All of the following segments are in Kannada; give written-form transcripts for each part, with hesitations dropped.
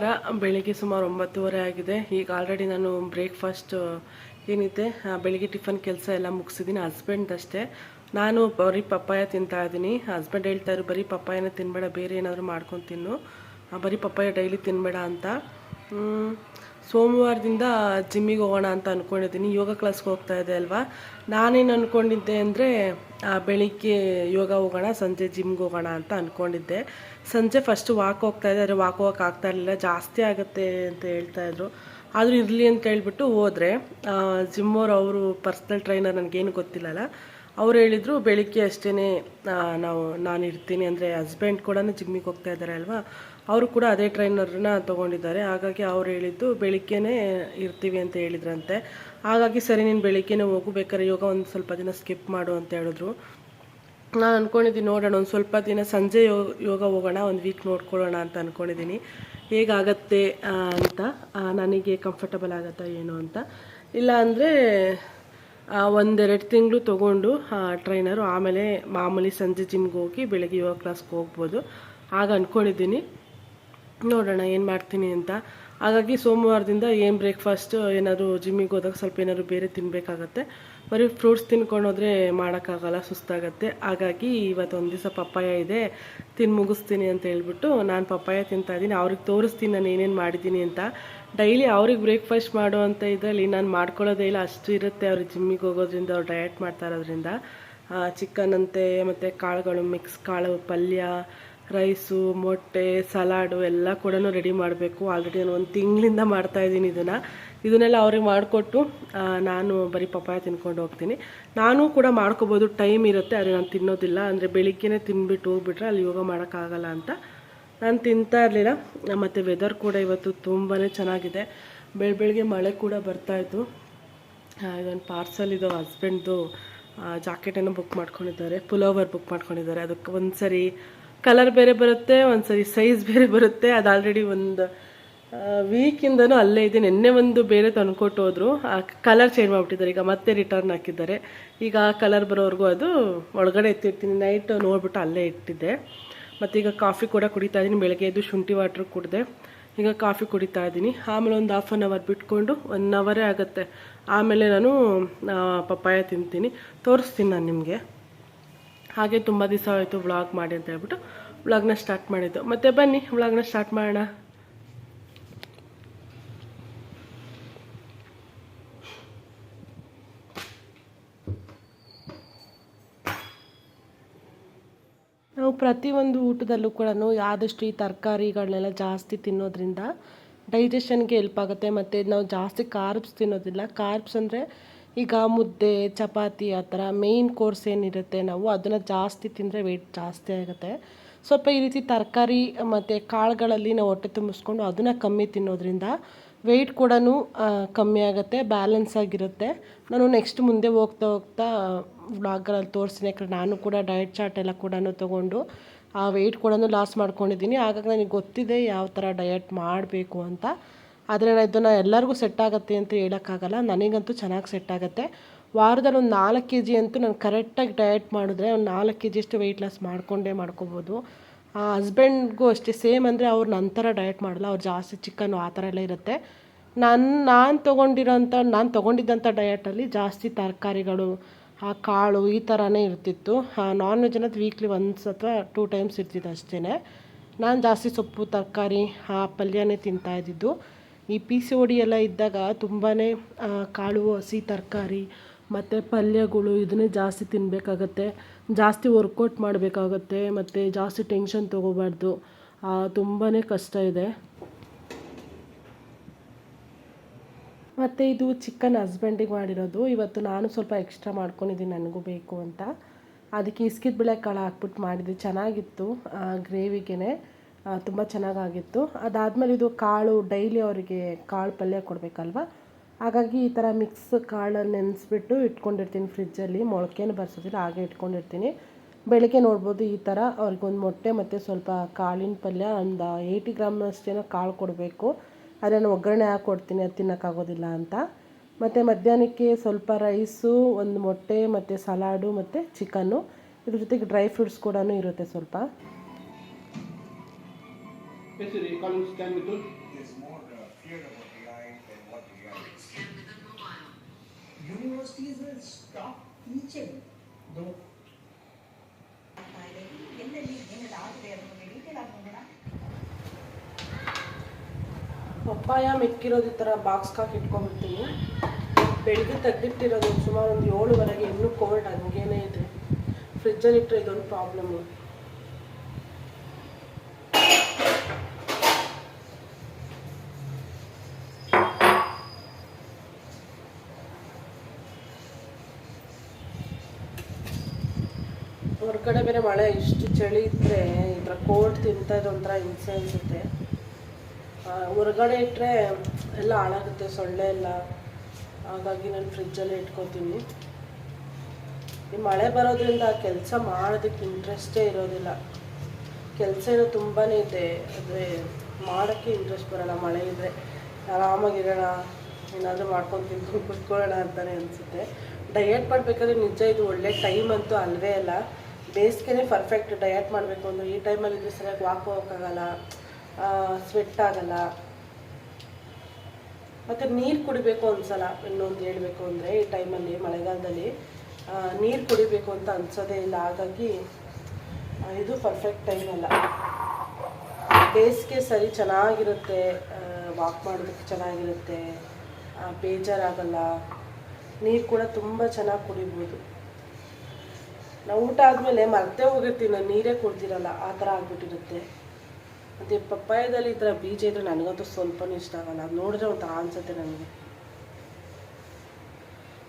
ಸೋಮವಾರ ಬೆಳಿಗ್ಗೆ ಸುಮಾರು 9:30 ಆಗಿದೆ. ಈಗ ಆಲ್ರೆಡಿ ನಾನು ಬ್ರೇಕ್ಫಾಸ್ಟ್ ಏನಿದೆ ಬೆಳಿಗ್ಗೆ ಟಿಫನ್ ಕೆಲಸ ಎಲ್ಲ ಮುಗಿಸಿದ್ದೀನಿ. ಹಸ್ಬೆಂಡಷ್ಟೇ, ನಾನು ಬರೀ ಪಪ್ಪಾಯ ತಿಂತಾ ಇದ್ದೀನಿ. ಹಸ್ಬೆಂಡ್ ಹೇಳ್ತಾಯಿದ್ರು ಬರೀ ಪಪ್ಪಾಯನ ತಿನ್ನಬೇಡ, ಬೇರೆ ಏನಾದರೂ ಮಾಡ್ಕೊಂಡು ತಿನ್ನು, ಬರೀ ಪಪ್ಪಾಯ ಡೈಲಿ ತಿನ್ನಬೇಡ ಅಂತ. ಸೋಮವಾರದಿಂದ ಜಿಮ್ಮಿಗೆ ಹೋಗೋಣ ಅಂತ ಅಂದ್ಕೊಂಡಿದ್ದೀನಿ. ಯೋಗ ಕ್ಲಾಸ್ಗೆ ಹೋಗ್ತಾ ಇದೆ ಅಲ್ವಾ. ನಾನೇನು ಅಂದ್ಕೊಂಡಿದ್ದೆ ಅಂದರೆ ಬೆಳಿಗ್ಗೆ ಯೋಗ ಹೋಗೋಣ, ಸಂಜೆ ಜಿಮ್ಗೆ ಹೋಗೋಣ ಅಂತ ಅಂದ್ಕೊಂಡಿದ್ದೆ. ಸಂಜೆ ಫಸ್ಟು ವಾಕ್ ಹೋಗ್ತಾಯಿದ್ದೆ, ಆದರೆ ವಾಕ್ ಹೋಗೋಕೆ ಆಗ್ತಾ ಇರಲಿಲ್ಲ, ಜಾಸ್ತಿ ಆಗುತ್ತೆ ಅಂತ ಹೇಳ್ತಾಯಿದ್ರು. ಆದರೂ ಇರಲಿ ಅಂತ ಹೇಳ್ಬಿಟ್ಟು ಹೋದರೆ ಅವರು ಪರ್ಸ್ನಲ್ ಟ್ರೈನರ್, ನನಗೇನು ಗೊತ್ತಿಲ್ಲಲ್ಲ, ಅವ್ರು ಹೇಳಿದರು ಬೆಳಿಗ್ಗೆ ಅಷ್ಟೇ ನಾನು ಇರ್ತೀನಿ. ಅಂದರೆ ಹಸ್ಬೆಂಡ್ ಕೂಡ ಜಿಮ್ಮಿಗೆ ಹೋಗ್ತಾ ಇದ್ದಾರೆ ಅಲ್ವಾ, ಅವರು ಕೂಡ ಅದೇ ಟ್ರೈನರ್ನ ತೊಗೊಂಡಿದ್ದಾರೆ. ಹಾಗಾಗಿ ಅವ್ರು ಹೇಳಿದ್ದು ಬೆಳಿಗ್ಗೆನೇ ಇರ್ತೀವಿ ಅಂತ ಹೇಳಿದ್ರಂತೆ. ಹಾಗಾಗಿ ಸರಿ ನೀನು ಬೆಳಿಗ್ಗೆನೇ ಹೋಗಬೇಕಾದ್ರೆ ಯೋಗ ಒಂದು ಸ್ವಲ್ಪ ದಿನ ಸ್ಕಿಪ್ ಮಾಡು ಅಂತ ಹೇಳಿದ್ರು. ನಾನು ಅಂದ್ಕೊಂಡಿದ್ದೀನಿ ನೋಡೋಣ, ಒಂದು ಸ್ವಲ್ಪ ದಿನ ಸಂಜೆ ಯೋಗ ಹೋಗೋಣ, ಒಂದು ವೀಕ್ ನೋಡ್ಕೊಳ್ಳೋಣ ಅಂತ ಅಂದ್ಕೊಂಡಿದ್ದೀನಿ. ಹೇಗಾಗತ್ತೆ ಅಂತ, ನನಗೆ ಕಂಫರ್ಟಬಲ್ ಆಗುತ್ತಾ ಏನು ಅಂತ. ಇಲ್ಲ ಅಂದರೆ 1-2 ತಿಂಗಳು ತೊಗೊಂಡು ಟ್ರೈನರು, ಆಮೇಲೆ ಮಾಮೂಲಿ ಸಂಜೆ ಜಿಮ್ಗೆ ಹೋಗಿ ಬೆಳಗ್ಗೆ ಯೋಗ ಕ್ಲಾಸ್ಗೆ ಹೋಗ್ಬೋದು. ಆಗ ಅಂದ್ಕೊಂಡಿದ್ದೀನಿ, ನೋಡೋಣ ಏನು ಮಾಡ್ತೀನಿ ಅಂತ. ಹಾಗಾಗಿ ಸೋಮವಾರದಿಂದ ಏನು ಬ್ರೇಕ್ಫಾಸ್ಟ್, ಏನಾದರೂ ಜಿಮ್ಮಿಗೆ ಹೋದಾಗ ಸ್ವಲ್ಪ ಏನಾದರೂ ಬೇರೆ ತಿನ್ನಬೇಕಾಗತ್ತೆ. ಬರೀ ಫ್ರೂಟ್ಸ್ ತಿನ್ಕೊಂಡೋದ್ರೆ ಮಾಡೋಕ್ಕಾಗಲ್ಲ, ಸುಸ್ತಾಗತ್ತೆ. ಹಾಗಾಗಿ ಇವತ್ತು ಒಂದು ದಿವಸ ಪಪ್ಪಾಯ ಇದೆ, ಮುಗಿಸ್ತೀನಿ ಅಂತ ಹೇಳ್ಬಿಟ್ಟು ನಾನು ಪಪ್ಪಾಯ ತಿಂತಾಯಿದ್ದೀನಿ. ಅವ್ರಿಗೆ ತೋರಿಸ್ತೀನಿ ನಾನು ಏನೇನು ಮಾಡಿದ್ದೀನಿ ಅಂತ. ಡೈಲಿ ಅವ್ರಿಗೆ ಬ್ರೇಕ್ಫಾಸ್ಟ್ ಮಾಡೋ ಅಂತ ಇದರಲ್ಲಿ ನಾನು ಮಾಡ್ಕೊಳ್ಳೋದೇ ಇಲ್ಲ, ಅಷ್ಟು ಇರುತ್ತೆ. ಅವ್ರಿಗೆ ಜಿಮ್ಮಿಗೆ ಹೋಗೋದ್ರಿಂದ, ಅವ್ರು ಡಯಟ್ ಮಾಡ್ತಾ ಇರೋದ್ರಿಂದ. ಚಿಕನ್ ಅಂತೆ, ಮತ್ತು ಕಾಳುಗಳು, ಮಿಕ್ಸ್ ಕಾಳು, ಪಲ್ಯ, ರೈಸು, ಮೊಟ್ಟೆ, ಸಲಾಡು ಎಲ್ಲ ಕೂಡ ರೆಡಿ ಮಾಡಬೇಕು. ಆಲ್ರೆಡಿ ನಾನು 1 ತಿಂಗಳಿಂದ ಮಾಡ್ತಾಯಿದ್ದೀನಿ ಇದನ್ನೆಲ್ಲ ಅವ್ರಿಗೆ ಮಾಡಿಕೊಟ್ಟು ನಾನು ಬರೀ ಪಪ್ಪಾಯ ತಿನ್ಕೊಂಡು ಹೋಗ್ತೀನಿ. ನಾನು ಕೂಡ ಮಾಡ್ಕೋಬೋದು, ಟೈಮ್ ಇರುತ್ತೆ, ಆದರೆ ನಾನು ತಿನ್ನೋದಿಲ್ಲ. ಅಂದರೆ ಬೆಳಿಗ್ಗೆನೇ ತಿನ್ಬಿಟ್ಟು ಹೋಗ್ಬಿಟ್ರೆ ಅಲ್ಲಿ ಯೋಗ ಮಾಡೋಕ್ಕಾಗಲ್ಲ ಅಂತ ನಾನು ತಿಂತಾ ಇರಲಿಲ್ಲ. ಮತ್ತು ವೆದರ್ ಕೂಡ ಇವತ್ತು ತುಂಬಾ ಚೆನ್ನಾಗಿದೆ. ಬೆಳಗ್ಗೆ ಮಳೆ ಕೂಡ ಬರ್ತಾಯಿತ್ತು. ಇದೊಂದು ಪಾರ್ಸಲ್, ಇದು ಹಸ್ಬೆಂಡ್ದು ಜಾಕೆಟನ್ನು ಬುಕ್ ಮಾಡ್ಕೊಂಡಿದ್ದಾರೆ, ಪುಲೋವರ್ ಬುಕ್ ಮಾಡ್ಕೊಂಡಿದ್ದಾರೆ. ಅದಕ್ಕೆ ಒಂದು ಸರಿ ಕಲರ್ ಬೇರೆ ಬರುತ್ತೆ, ಒಂದು ಸರಿ ಸೈಜ್ ಬೇರೆ ಬರುತ್ತೆ. ಅದು ಆಲ್ರೆಡಿ ಒಂದು ವೀಕಿಂದನೂ ಅಲ್ಲೇ ಇದೆ. ನಿನ್ನೆ ಒಂದು ಬೇರೆ ತಂದ್ಕೊಟ್ಟು ಹೋದರು, ಕಲರ್ ಚೇಂಜ್ ಮಾಡಿಬಿಟ್ಟಿದ್ದಾರೆ. ಈಗ ಮತ್ತೆ ರಿಟರ್ನ್ ಹಾಕಿದ್ದಾರೆ. ಈಗ ಕಲರ್ ಬರೋವರೆಗೂ ಅದು ಒಳಗಡೆ ಎತ್ತಿರ್ತೀನಿ. ನೈಟ್ ನೋಡ್ಬಿಟ್ಟು ಅಲ್ಲೇ ಇಟ್ಟಿದ್ದೆ. ಮತ್ತು ಈಗ ಕಾಫಿ ಕೂಡ ಕುಡಿತಾ ಇದ್ದೀನಿ. ಬೆಳಗ್ಗೆ ಎದ್ದು ಶುಂಠಿ ವಾಟ್ರ್ ಕುಡಿದೆ, ಈಗ ಕಾಫಿ ಕುಡಿತಾ ಇದ್ದೀನಿ. ಆಮೇಲೆ ಒಂದು 1/2 ಅವರ್ ಬಿಟ್ಕೊಂಡು 1 ಅವರೇ ಆಗುತ್ತೆ, ಆಮೇಲೆ ನಾನು ಪಪ್ಪಾಯ ತಿಂತೀನಿ. ತೋರಿಸ್ತೀನಿ ನಾನು ನಿಮಗೆ. ಹಾಗೆ ತುಂಬ ದಿವಸ ಆಯಿತು ವ್ಲಾಗ್ ಮಾಡಿ ಅಂತ ಹೇಳ್ಬಿಟ್ಟು ವ್ಲಾಗ್ನ ಸ್ಟಾರ್ಟ್ ಮಾಡಿದ್ದು. ಮತ್ತು ಬನ್ನಿ ವ್ಲಾಗ್ನ ಸ್ಟಾರ್ಟ್ ಮಾಡೋಣ. ನಾವು ಪ್ರತಿಯೊಂದು ಊಟದಲ್ಲೂ ಕೂಡ ಆದಷ್ಟು ಈ ತರಕಾರಿಗಳನ್ನೆಲ್ಲ ಜಾಸ್ತಿ ತಿನ್ನೋದ್ರಿಂದ ಡೈಜೆಷನ್ಗೆ ಹೆಲ್ಪ್ ಆಗುತ್ತೆ. ಮತ್ತು ನಾವು ಜಾಸ್ತಿ ಕಾರ್ಬ್ಸ್ ತಿನ್ನೋದಿಲ್ಲ. ಕಾರ್ಬ್ಸ್ ಅಂದರೆ ಈಗ ಮುದ್ದೆ, ಚಪಾತಿ, ಆ ಥರ ಮೇಯ್ನ್ ಕೋರ್ಸ್ ಏನಿರುತ್ತೆ, ನಾವು ಅದನ್ನು ಜಾಸ್ತಿ ತಿಂದರೆ ವೆಯ್ಟ್ ಜಾಸ್ತಿ ಆಗುತ್ತೆ. ಸ್ವಲ್ಪ ಈ ರೀತಿ ತರಕಾರಿ ಮತ್ತು ಕಾಳುಗಳಲ್ಲಿ ನಾವು ಹೊಟ್ಟೆ ತುಂಬಿಸ್ಕೊಂಡು ಅದನ್ನು ಕಮ್ಮಿ ತಿನ್ನೋದ್ರಿಂದ ವೆಯ್ಟ್ ಕೂಡ ಕಮ್ಮಿ ಆಗುತ್ತೆ, ಬ್ಯಾಲೆನ್ಸ್ ಆಗಿರುತ್ತೆ. ನಾನು ನೆಕ್ಸ್ಟ್ ಮುಂದೆ ಹೋಗ್ತಾ ವ್ಲಾಗಲ್ಲಿ ತೋರಿಸ್ತೀನಿ. ಯಾಕಂದರೆ ನಾನು ಕೂಡ ಡಯಟ್ ಚಾರ್ಟ್ ಎಲ್ಲ ಕೂಡ ತೊಗೊಂಡು ಆ ವೆಯ್ಟ್ ಕೂಡ ಲಾಸ್ ಮಾಡ್ಕೊಂಡಿದ್ದೀನಿ. ಹಾಗಾಗಿ ನನಗೆ ಗೊತ್ತಿದೆ ಯಾವ ಥರ ಡಯಟ್ ಮಾಡಬೇಕು ಅಂತ. ಆದರೆ ಇದನ್ನು ಎಲ್ಲರಿಗೂ ಸೆಟ್ ಆಗುತ್ತೆ ಅಂತ ಹೇಳೋಕ್ಕಾಗಲ್ಲ. ನನಗಂತೂ ಚೆನ್ನಾಗಿ ಸೆಟ್ ಆಗುತ್ತೆ. ವಾರದಲ್ಲಿ ಒಂದು 4 kg ಅಂತೂ ನಾನು ಕರೆಕ್ಟಾಗಿ ಡಯಟ್ ಮಾಡಿದ್ರೆ ಒಂದು 4 kg ಅಷ್ಟು ವೆಯ್ಟ್ ಲಾಸ್ ಮಾಡ್ಕೋಬೋದು. ಹಸ್ಬೆಂಡ್ಗೂ ಅಷ್ಟೇ ಸೇಮ್. ಅಂದರೆ ಅವ್ರು ನಂತರ ಡಯಟ್ ಮಾಡಲ್ಲ, ಅವ್ರು ಜಾಸ್ತಿ ಚಿಕನ್ನು ಆ ಥರ ಎಲ್ಲ ಇರುತ್ತೆ. ನಾನು ತೊಗೊಂಡಿದ್ದಂಥ ಡಯಟಲ್ಲಿ ಜಾಸ್ತಿ ತರಕಾರಿಗಳು, ಕಾಳು ಈ ಥರನೇ ಇರ್ತಿತ್ತು. ನಾನ್ ವೆಜ್ ಅನ್ನೋದು ವೀಕ್ಲಿ ಒನ್ಸ್ ಅಥವಾ 2 ಟೈಮ್ಸ್ ಇರ್ತಿತ್ತು ಅಷ್ಟೇ. ನಾನು ಜಾಸ್ತಿ ಸೊಪ್ಪು, ತರಕಾರಿ, ಪಲ್ಯನೇ ತಿಂತಾಯಿದ್ದಿದ್ದು. ಈ PCOD ಎಲ್ಲ ಇದ್ದಾಗ ತುಂಬಾ ಕಾಳು, ಹಸಿ ತರಕಾರಿ ಮತ್ತು ಪಲ್ಯಗಳು ಇದನ್ನೇ ಜಾಸ್ತಿ ತಿನ್ನಬೇಕಾಗತ್ತೆ. ಜಾಸ್ತಿ ವರ್ಕೌಟ್ ಮಾಡಬೇಕಾಗತ್ತೆ, ಮತ್ತು ಜಾಸ್ತಿ ಟೆನ್ಷನ್ ತೊಗೋಬಾರ್ದು. ತುಂಬಾ ಕಷ್ಟ ಇದೆ. ಮತ್ತು ಇದು ಚಿಕನ್ ಹಸ್ಬೆಂಡಿಗೆ ಮಾಡಿರೋದು. ಇವತ್ತು ನಾನು ಸ್ವಲ್ಪ ಎಕ್ಸ್ಟ್ರಾ ಮಾಡ್ಕೊಂಡಿದ್ದೀನಿ, ನನಗೂ ಬೇಕು ಅಂತ. ಅದಕ್ಕೆ ಇಸ್ಕಿದ ಬೇಳೆ ಕಾಳು ಹಾಕ್ಬಿಟ್ಟು ಮಾಡಿದ್ವಿ, ಚೆನ್ನಾಗಿತ್ತು. ಗ್ರೇವಿಗೆ ತುಂಬ ಚೆನ್ನಾಗಾಗಿತ್ತು. ಅದಾದಮೇಲೆ ಇದು ಕಾಳು, ಡೈಲಿ ಅವರಿಗೆ ಕಾಳು ಪಲ್ಯ ಕೊಡಬೇಕಲ್ವ, ಹಾಗಾಗಿ ಈ ಥರ ಮಿಕ್ಸ್ ಕಾಳನ್ನು ನೆನೆಸ್ಬಿಟ್ಟು ಇಟ್ಕೊಂಡಿರ್ತೀನಿ ಫ್ರಿಜ್ಜಲ್ಲಿ. ಮೊಳಕೆನೂ ಬರ್ಸೋದಿಲ್ಲ, ಹಾಗೆ ಇಟ್ಕೊಂಡಿರ್ತೀನಿ. ಬೆಳಗ್ಗೆ ನೋಡ್ಬೋದು ಈ ಥರ ಅವ್ರಿಗೊಂದು ಮೊಟ್ಟೆ ಮತ್ತು ಸ್ವಲ್ಪ ಕಾಳಿನ ಪಲ್ಯ, ಒಂದು 80 ಗ್ರಾಮ್ನಷ್ಟೇನೋ ಕಾಳು ಕೊಡಬೇಕು. ಅದನ್ನು ಒಗ್ಗರಣೆ ಹಾಕ್ಕೊಡ್ತೀನಿ, ಅದು ತಿನ್ನೋಕ್ಕಾಗೋದಿಲ್ಲ ಅಂತ. ಮತ್ತು ಮಧ್ಯಾಹ್ನಕ್ಕೆ ಸ್ವಲ್ಪ ರೈಸು, ಒಂದು ಮೊಟ್ಟೆ ಮತ್ತು ಸಲಾಡು ಮತ್ತು ಚಿಕನ್ನು, ಇದ್ರ ಜೊತೆಗೆ ಡ್ರೈ ಫ್ರೂಟ್ಸ್ ಕೂಡ ಇರುತ್ತೆ ಸ್ವಲ್ಪ. universities will stop teaching. No. Papaya ಮಿಕ್ಕಿರೋದು ಈ ಥರ ಬಾಕ್ಸ್ಗೆ ಹಾಕಿ ಇಟ್ಕೊಂಡ್ಬಿಡ್ತೀನಿ. ಬೆಳಗ್ಗೆ ತೆಗೆದಿಟ್ಟಿರೋದು ಸುಮಾರು ಒಂದು 7:30 ಇನ್ನೂ ಕೋಲ್ಡ್ ಹಂಗೇನೆ ಇದೆ. ಫ್ರಿಜ್ಜಲ್ಲಿ ಇಟ್ಟರೆ ಇದೊಂದು ಪ್ರಾಬ್ಲಮ್ಮು. ಹೊರಗಡೆ ಬೇರೆ ಮಳೆ ಇಷ್ಟು ಚಳಿ ಇದ್ದರೆ ಈ ಥರ ಕೋಲ್ಡ್ ತಿಂತಾ ಇದ್ರೆ ಒಂಥರ ಹಿಂಸೆ ಅನಿಸುತ್ತೆ. ಹೊರಗಡೆ ಇಟ್ಟರೆ ಎಲ್ಲ ಹಾಳಾಗುತ್ತೆ, ಸೊಳ್ಳೆ ಎಲ್ಲ. ಹಾಗಾಗಿ ನಾನು ಫ್ರಿಜ್ಜಲ್ಲೇ ಇಟ್ಕೊತೀನಿ. ಈ ಮಳೆ ಬರೋದ್ರಿಂದ ಕೆಲಸ ಮಾಡೋದಕ್ಕೆ ಇಂಟ್ರೆಸ್ಟೇ ಇರೋದಿಲ್ಲ. ಕೆಲಸ ಏನೋ ತುಂಬಾ ಇದೆ, ಆದರೆ ಮಾಡೋಕ್ಕೆ ಇಂಟ್ರೆಸ್ಟ್ ಬರೋಲ್ಲ. ಮಳೆ ಇದ್ದರೆ ಆರಾಮಾಗಿರೋಣ, ಏನಾದರೂ ಮಾಡ್ಕೊಂಡು ತಿಂದ್ಕೊಂಡು ಕುತ್ಕೊಳ್ಳೋಣ ಅಂತಲೇ ಅನಿಸುತ್ತೆ. ಡಯಟ್ ಮಾಡಬೇಕಾದ್ರೆ ನಿಜ ಇದು ಒಳ್ಳೆ ಟೈಮ್ ಅಂತೂ ಅಲ್ಲವೇ ಅಲ್ಲ. ಬೇಸಿಗೆನೇ ಪರ್ಫೆಕ್ಟ್ ಡಯಟ್ ಮಾಡಬೇಕು ಅಂದರೆ. ಈ ಟೈಮಲ್ಲಿ ಇದ್ರೆ ಸರಿಯಾಗಿ ವಾಕ್ ಹೋಗೋಕ್ಕಾಗಲ್ಲ, ಸ್ವೆಟ್ ಆಗಲ್ಲ. ಮತ್ತು ನೀರು ಕುಡಿಬೇಕು ಒಂದ್ಸಲ. ಇನ್ನೊಂದು ಹೇಳಬೇಕು ಅಂದರೆ ಈ ಟೈಮಲ್ಲಿ ಮಳೆಗಾಲದಲ್ಲಿ ನೀರು ಕುಡಿಬೇಕು ಅಂತ ಅನಿಸೋದೇ ಇಲ್ಲ. ಹಾಗಾಗಿ ಇದು ಪರ್ಫೆಕ್ಟ್ ಟೈಮ್ ಅಲ್ಲ. ಬೇಸಿಗೆ ಸರಿ ಚೆನ್ನಾಗಿರುತ್ತೆ, ವಾಕ್ ಮಾಡೋದಕ್ಕೆ ಚೆನ್ನಾಗಿರುತ್ತೆ, ಬೇಜಾರಾಗಲ್ಲ. ನೀರು ಕೂಡ ತುಂಬ ಚೆನ್ನಾಗಿ ಕುಡಿಬೋದು. ನಾವು ಊಟ ಆದಮೇಲೆ ಮರ್ತೇ ಹೋಗಿರ್ತೀವಿ, ನಾನು ನೀರೇ ಕುಡ್ದಿರಲ್ಲ, ಆ ಥರ ಆಗಿಬಿಟ್ಟಿರುತ್ತೆ. ಮತ್ತು ಪಪ್ಪಾಯದಲ್ಲಿ ಈ ಥರ ಬೀಜ ಇದ್ದರೆ ನನಗಂತೂ ಸ್ವಲ್ಪನೂ ಇಷ್ಟ ಆಗಲ್ಲ. ಅದು ನೋಡಿದ್ರೆ ಒಂಥರ ಅನಿಸುತ್ತೆ ನನಗೆ.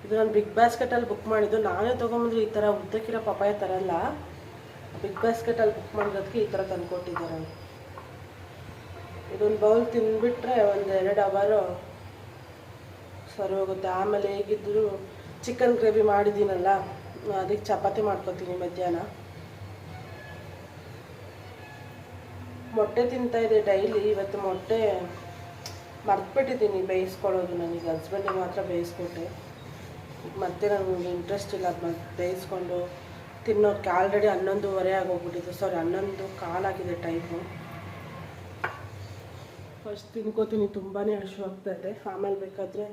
ಇದು ನಾನು ಬಿಗ್ ಬಾಸ್ಕೆಟಲ್ಲಿ ಬುಕ್ ಮಾಡಿದ್ದು. ನಾನೇ ತೊಗೊಂಬಂದ್ರೆ ಈ ಥರ ಉದ್ದಕ್ಕಿರೋ ಪಪ್ಪಾಯ ತರಲ್ಲ. ಬಿಗ್ ಬಾಸ್ಕೆಟಲ್ಲಿ ಬುಕ್ ಮಾಡಿರೋದಕ್ಕೆ ಈ ಥರ ತಂದುಕೊಟ್ಟಿದ್ದಾರೆ. ಇದೊಂದು ಬೌಲ್ ತಿಂದುಬಿಟ್ರೆ ಒಂದು 2 ಅವರು ಸರಿ ಹೋಗುತ್ತೆ. ಆಮೇಲೆ ಹೇಗಿದ್ದರೂ ಚಿಕನ್ ಗ್ರೇವಿ ಮಾಡಿದ್ದೀನಲ್ಲ, ಅದಕ್ಕೆ ಚಪಾತಿ ಮಾಡ್ಕೊತೀನಿ ಮಧ್ಯಾಹ್ನ. ಮೊಟ್ಟೆ ತಿಂತಾಯಿದ್ದೆ ಡೈಲಿ. ಇವತ್ತು ಮೊಟ್ಟೆ ಮರ್ತ್ಬಿಟ್ಟಿದ್ದೀನಿ ಬೇಯಿಸ್ಕೊಳ್ಳೋದು. ನನಗೆ ಹಸ್ಬೆಂಡಿಗೆ ಮಾತ್ರ ಬೇಯಿಸ್ಕೊಟ್ಟೆ. ಮತ್ತೆ ನನಗೆ ಇಂಟ್ರೆಸ್ಟ್ ಇಲ್ಲ ಅದು ಬೇಯಿಸ್ಕೊಂಡು ತಿನ್ನೋಕ್ಕೆ. ಆಲ್ರೆಡಿ 11:15 ಆಗೋಗ್ಬಿಟ್ಟಿತ್ತು. ಸಾರಿ 11:15 ಆಗಿದೆ ಟೈಮು. ಫಸ್ಟ್ ತಿನ್ಕೋತೀನಿ, ತುಂಬಾ ಹಸಿವಾಗ್ತಾಯಿದೆ. ಆಮೇಲೆ ಬೇಕಾದರೆ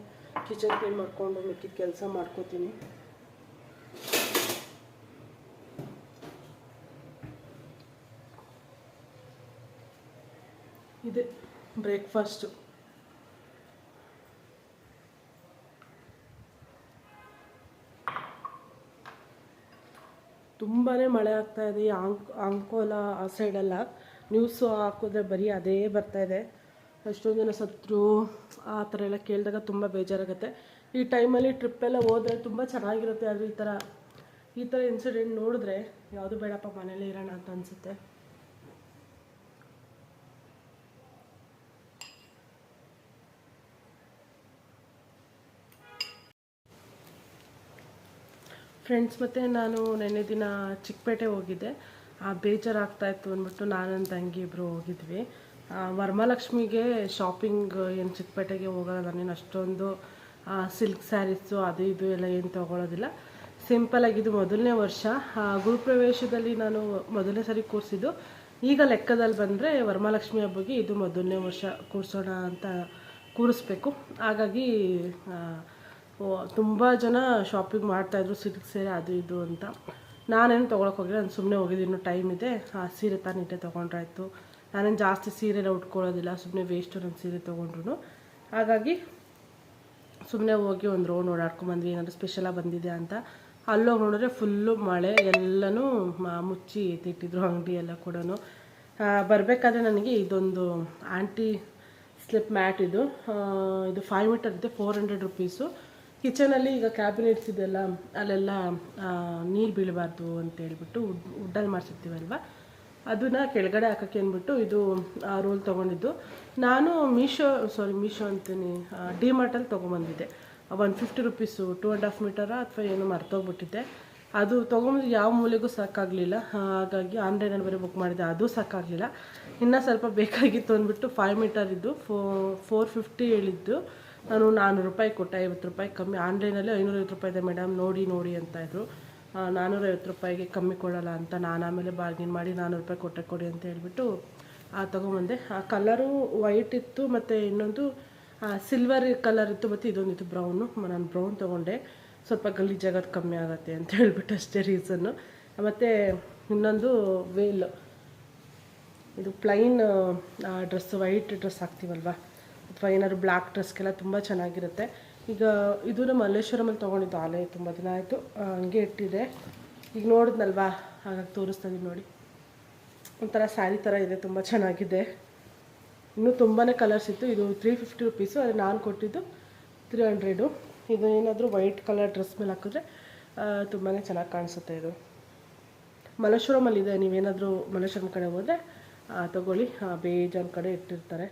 ಕಿಚನ್ ಕ್ಲೀನ್ ಮಾಡಿಕೊಂಡು ಮಿಕ್ಕಿದ ಕೆಲಸ ಮಾಡ್ಕೋತೀನಿ. ಇದೆ ಬ್ರೇಕ್ಫಾಸ್ಟು. ತುಂಬಾ ಮಳೆ ಆಗ್ತಾಯಿದೆ. ಅಂಕೋಲ ಆ ಸೈಡೆಲ್ಲ ನ್ಯೂಸು ಹಾಕಿದ್ರೆ ಬರೀ ಅದೇ ಬರ್ತಾಯಿದೆ. ಎಷ್ಟೊಂದು ಜನ ಸತ್ರು ಆ ಥರ ಎಲ್ಲ ಕೇಳಿದಾಗ ತುಂಬ ಬೇಜಾರಾಗುತ್ತೆ. ಈ ಟೈಮಲ್ಲಿ ಟ್ರಿಪ್ಪೆಲ್ಲ ಹೋದರೆ ತುಂಬ ಚೆನ್ನಾಗಿರುತ್ತೆ. ಆದರೆ ಈ ಥರ ಇನ್ಸಿಡೆಂಟ್ ನೋಡಿದ್ರೆ ಯಾವುದು ಬೇಡಪ್ಪ, ಮನೇಲಿ ಇರೋಣ ಅಂತ ಅನಿಸುತ್ತೆ. ಫ್ರೆಂಡ್ಸ್, ಮತ್ತು ನಾನು ನೆನ್ನೆ ದಿನ ಚಿಕ್ಕಪೇಟೆ ಹೋಗಿದ್ದೆ. ಬೇಜಾರಾಗ್ತಾಯಿತ್ತು ಅಂದ್ಬಿಟ್ಟು ನಾನು ನನ್ನ ತಂಗಿ ಇಬ್ಬರು ಹೋಗಿದ್ವಿ. ವರಮಹಾಲಕ್ಷ್ಮಿಗೆ ಶಾಪಿಂಗ್ ಏನು ಚಿಕ್ಕಪೇಟೆಗೆ ಹೋಗೋಲ್ಲ. ನಾನೇನು ಅಷ್ಟೊಂದು ಸಿಲ್ಕ್ ಸ್ಯಾರೀಸು ಅದು ಇದು ಎಲ್ಲ ಏನು ತೊಗೊಳೋದಿಲ್ಲ. ಸಿಂಪಲಾಗಿದ್ದು ಮೊದಲನೇ ವರ್ಷ. ಗುರುಪ್ರವೇಶದಲ್ಲಿ ನಾನು ಮೊದಲನೇ ಸರಿ ಕೂರಿಸಿದ್ದು. ಈಗ ಲೆಕ್ಕದಲ್ಲಿ ಬಂದರೆ ವರಮಹಾಲಕ್ಷ್ಮಿ ಹಬ್ಬಕ್ಕೆ ಇದು ಮೊದಲನೇ ವರ್ಷ ಕೂರಿಸೋಣ ಅಂತ ಕೂರಿಸ್ಬೇಕು. ಹಾಗಾಗಿ ತುಂಬ ಜನ ಶಾಪಿಂಗ್ ಮಾಡ್ತಾಯಿದ್ರು, ಸಿಲ್ಕ್ ಸೀರೆ ಅದು ಇದು ಅಂತ. ನಾನೇನು ತೊಗೊಳಕ್ಕೆ ಹೋಗಿಲ್ಲ, ನಾನು ಸುಮ್ಮನೆ ಹೋಗಿದ್ದು. ಇನ್ನೂ ಟೈಮ್ ಇದೆ, ಸೀರೆ ತಾನಿಟ್ಟೆ ತೊಗೊಂಡ್ರಾಯ್ತು. ನಾನೇನು ಜಾಸ್ತಿ ಸೀರೆನ ಉಟ್ಕೊಳ್ಳೋದಿಲ್ಲ, ಸುಮ್ಮನೆ ವೇಸ್ಟು ನನ್ನ ಸೀರೆ ತೊಗೊಂಡ್ರು. ಹಾಗಾಗಿ ಸುಮ್ಮನೆ ಹೋಗಿ ಒಂದು ರೌಂಡ್ ಓಡಾಡ್ಕೊಂಬಂದ್ವಿ, ಏನಾದರೂ ಸ್ಪೆಷಲಾಗಿ ಬಂದಿದೆ ಅಂತ. ಅಲ್ಲೋಗಿ ನೋಡಿದ್ರೆ ಫುಲ್ಲು ಮಳೆ, ಎಲ್ಲನೂ ಮುಚ್ಚಿ ಎತ್ತಿಟ್ಟಿದ್ರು ಅಂಗಡಿ ಎಲ್ಲ ಕೂಡ. ಬರಬೇಕಾದ್ರೆ ನನಗೆ ಇದೊಂದು ಆಂಟಿ ಸ್ಲಿಪ್ ಮ್ಯಾಟ್ ಇದು 5 ಮೀಟರ್ ಇದೆ, 400 ರುಪೀಸು. ಕಿಚನಲ್ಲಿ ಈಗ ಕ್ಯಾಬಿನೆಟ್ಸ್ ಇದೆಲ್ಲ ಅಲ್ಲೆಲ್ಲ ನೀರು ಬೀಳಬಾರ್ದು ಅಂತೇಳ್ಬಿಟ್ಟು ವುಡ್ಡಲ್ಲಿ ಮಾಡಿಸಿರ್ತೀವಲ್ವ, ಅದನ್ನು ಕೆಳಗಡೆ ಹಾಕೋಕ್ಕೆ ಅಂದ್ಬಿಟ್ಟು ಇದು ರೋಲ್ ತೊಗೊಂಡಿದ್ದು. ನಾನು ಮೀಶೋ ಅಂತೀನಿ, ಡಿಮಾರ್ಟಲ್ಲಿ ತೊಗೊಂಬಂದಿದ್ದೆ. 150 ರುಪೀಸು, 2.5 ಮೀಟರ ಅಥವಾ ಏನೋ ಮರ್ತೋಗ್ಬಿಟ್ಟಿದ್ದೆ. ಅದು ತೊಗೊಂಬಂದು ಯಾವ ಮೂಲೆಗೂ ಸಾಕಾಗಲಿಲ್ಲ. ಹಾಗಾಗಿ ಆನ್ಲೈನಲ್ಲಿ ಬರೀ ಬುಕ್ ಮಾಡಿದ್ದೆ, ಅದು ಸಾಕಾಗಲಿಲ್ಲ. ಇನ್ನೂ ಸ್ವಲ್ಪ ಬೇಕಾಗಿತ್ತು ಅಂದ್ಬಿಟ್ಟು 5 ಮೀಟರ್ ಇದ್ದು 450 ಹೇಳಿದ್ದು. ನಾನು 400 ರೂಪಾಯಿ ಕೊಟ್ಟೆ, 50 ರೂಪಾಯಿ ಕಮ್ಮಿ. ಆನ್ಲೈನಲ್ಲಿ 550 ರೂಪಾಯಿ ಇದೆ ಮೇಡಮ್, ನೋಡಿ ಅಂತ ಇದ್ರು. 450 ರೂಪಾಯಿಗೆ ಕಮ್ಮಿ ಕೊಡೋಲ್ಲ ಅಂತ ನಾನು ಆಮೇಲೆ ಬಾರ್ಗಿನ್ ಮಾಡಿ 400 ರೂಪಾಯಿ ಕೊಡಿ ಅಂತ ಹೇಳ್ಬಿಟ್ಟು ತೊಗೊಂಬಂದೆ. ಆ ಕಲರು ವೈಟ್ ಇತ್ತು, ಮತ್ತು ಇನ್ನೊಂದು ಸಿಲ್ವರ್ ಕಲರ್ ಇತ್ತು, ಮತ್ತು ಇದೊಂದಿತ್ತು ಬ್ರೌನು. ನಾನು ಬ್ರೌನ್ ತೊಗೊಂಡೆ. ಸ್ವಲ್ಪ ಗಲೀಜಾಗೋದು ಕಮ್ಮಿ ಆಗುತ್ತೆ ಅಂತ ಹೇಳ್ಬಿಟ್ಟು ಅಷ್ಟೇ ರೀಸನ್ನು. ಮತ್ತು ಇನ್ನೊಂದು ವೇಲ್, ಇದು ಪ್ಲೈನ್ ಡ್ರೆಸ್, ವೈಟ್ ಡ್ರೆಸ್ ಹಾಕ್ತೀವಲ್ವ ಅಥವಾ ಏನಾದ್ರು ಬ್ಲ್ಯಾಕ್ ಡ್ರೆಸ್ಗೆಲ್ಲ ತುಂಬ ಚೆನ್ನಾಗಿರುತ್ತೆ. ಈಗ ಇದು ನಮ್ಮ ಮಲ್ಲೇಶ್ವರಮಲ್ಲಿ ತೊಗೊಂಡಿದ್ದು, ಆಲೇ ತುಂಬ ದಿನ ಆಯಿತು, ಹಂಗೆ ಇಟ್ಟಿದೆ. ಈಗ ನೋಡಿದ್ನಲ್ವಾ ಹಾಗಾಗಿ ತೋರಿಸ್ತಾ ಇದೀನಿ ನೋಡಿ. ಒಂಥರ ಸ್ಯಾರಿ ಥರ ಇದೆ, ತುಂಬ ಚೆನ್ನಾಗಿದೆ. ಇನ್ನೂ ತುಂಬಾ ಕಲರ್ಸ್ ಇತ್ತು. ಇದು 350 ರುಪೀಸು, ಅದು ನಾನು ಕೊಟ್ಟಿದ್ದು 300. ಇದು ಏನಾದರೂ ವೈಟ್ ಕಲರ್ ಡ್ರೆಸ್ ಮೇಲೆ ಹಾಕಿದ್ರೆ ತುಂಬಾ ಚೆನ್ನಾಗಿ ಕಾಣಿಸುತ್ತೆ. ಇದು ಮಲ್ಲೇಶ್ವರಮಲ್ಲಿದೆ, ನೀವೇನಾದರೂ ಮಲ್ಲೇಶ್ವರಂ ಕಡೆ ಹೋದರೆ ತೊಗೊಳ್ಳಿ, ಬೇಜಾನ್ ಕಡೆ ಇಟ್ಟಿರ್ತಾರೆ.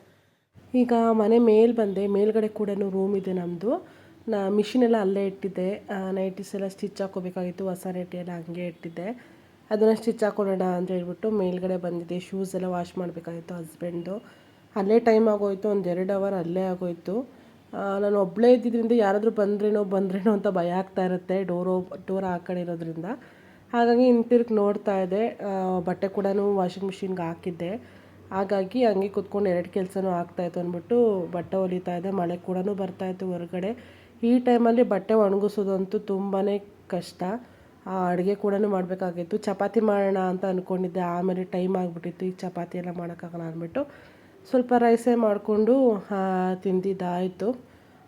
ಈಗ ಮನೆ ಮೇಲೆ ಬಂದೆ, ಮೇಲ್ಗಡೆ ಕೂಡ ರೂಮ್ ಇದೆ ನಮ್ಮದು. ಮಿಷಿನೆಲ್ಲ ಅಲ್ಲೇ ಇಟ್ಟಿದ್ದೆ, ನೈಟೀಸ್ ಎಲ್ಲ ಸ್ಟಿಚ್ ಹಾಕೋಬೇಕಾಗಿತ್ತು, ಹೊಸ ನೈಟಿ ಎಲ್ಲ ಹಂಗೆ ಇಟ್ಟಿದ್ದೆ. ಅದನ್ನು ಸ್ಟಿಚ್ ಹಾಕೊಳ್ಳೋಣ ಅಂತ ಹೇಳ್ಬಿಟ್ಟು ಮೇಲ್ಗಡೆ ಬಂದಿದ್ದೆ. ಶೂಸ್ ಎಲ್ಲ ವಾಶ್ ಮಾಡಬೇಕಾಗಿತ್ತು ಹಸ್ಬೆಂಡು. ಅಲ್ಲೇ ಟೈಮ್ ಆಗೋಯಿತು, ಒಂದು 2 ಅವರ್ ಅಲ್ಲೇ ಆಗೋಯಿತು. ನಾನು ಒಬ್ಬಳೇ ಇದ್ದಿದ್ದರಿಂದ ಯಾರಾದರೂ ಬಂದ್ರೇನೋ ಅಂತ ಭಯ ಆಗ್ತಾ ಇರುತ್ತೆ, ಡೋರ್ ಆ ಕಡೆ ಇರೋದ್ರಿಂದ. ಹಾಗಾಗಿ ಹಿಂತಿರುಗಿ ನೋಡ್ತಾ ಇದ್ದೆ. ಬಟ್ಟೆ ಕೂಡ ವಾಷಿಂಗ್ ಮಿಷಿನ್ಗೆ ಹಾಕಿದ್ದೆ. ಹಾಗಾಗಿ ಹಂಗೆ ಕೂತ್ಕೊಂಡು 2 ಕೆಲಸನೂ ಆಗ್ತಾಯಿತ್ತು ಅಂದ್ಬಿಟ್ಟು ಬಟ್ಟೆ ಹೊಲಿತಾ ಇದ್ದೆ. ಮಳೆ ಕೂಡ ಬರ್ತಾಯಿತ್ತು ಹೊರಗಡೆ. ಈ ಟೈಮಲ್ಲಿ ಬಟ್ಟೆ ಒಣಗಿಸೋದಂತೂ ತುಂಬಾ ಕಷ್ಟ. ಅಡುಗೆ ಕೂಡ ಮಾಡಬೇಕಾಗಿತ್ತು. ಚಪಾತಿ ಮಾಡೋಣ ಅಂತ ಅಂದ್ಕೊಂಡಿದ್ದೆ, ಆಮೇಲೆ ಟೈಮ್ ಆಗಿಬಿಟ್ಟಿತ್ತು, ಈಗ ಚಪಾತಿ ಎಲ್ಲ ಮಾಡೋಕ್ಕಾಗಲ್ಲ ಅಂದ್ಬಿಟ್ಟು ಸ್ವಲ್ಪ ರೈಸೇ ಮಾಡಿಕೊಂಡು ತಿಂದಿದ್ದಾಯಿತು.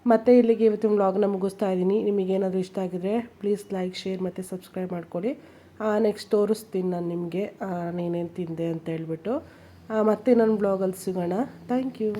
ಮತ್ತು ಇಲ್ಲಿಗೆ ಇವತ್ತಿನ ವ್ಲಾಗ್ನ ಮುಗಿಸ್ತಾ ಇದ್ದೀನಿ. ನಿಮಗೇನಾದರೂ ಇಷ್ಟ ಆಗಿದ್ರೆ ಪ್ಲೀಸ್ ಲೈಕ್, ಶೇರ್ ಮತ್ತು ಸಬ್ಸ್ಕ್ರೈಬ್ ಮಾಡ್ಕೊಳ್ಳಿ. ನೆಕ್ಸ್ಟ್ ತೋರಿಸ್ತೀನಿ ನಾನು ನಿಮಗೆ ಏನೇನು ತಿಂದೆ ಅಂತ ಹೇಳ್ಬಿಟ್ಟು. ಮತ್ತೆ ನನ್ನ ಬ್ಲಾಗಲ್ಲಿ ಸಿಗೋಣ. Thank you.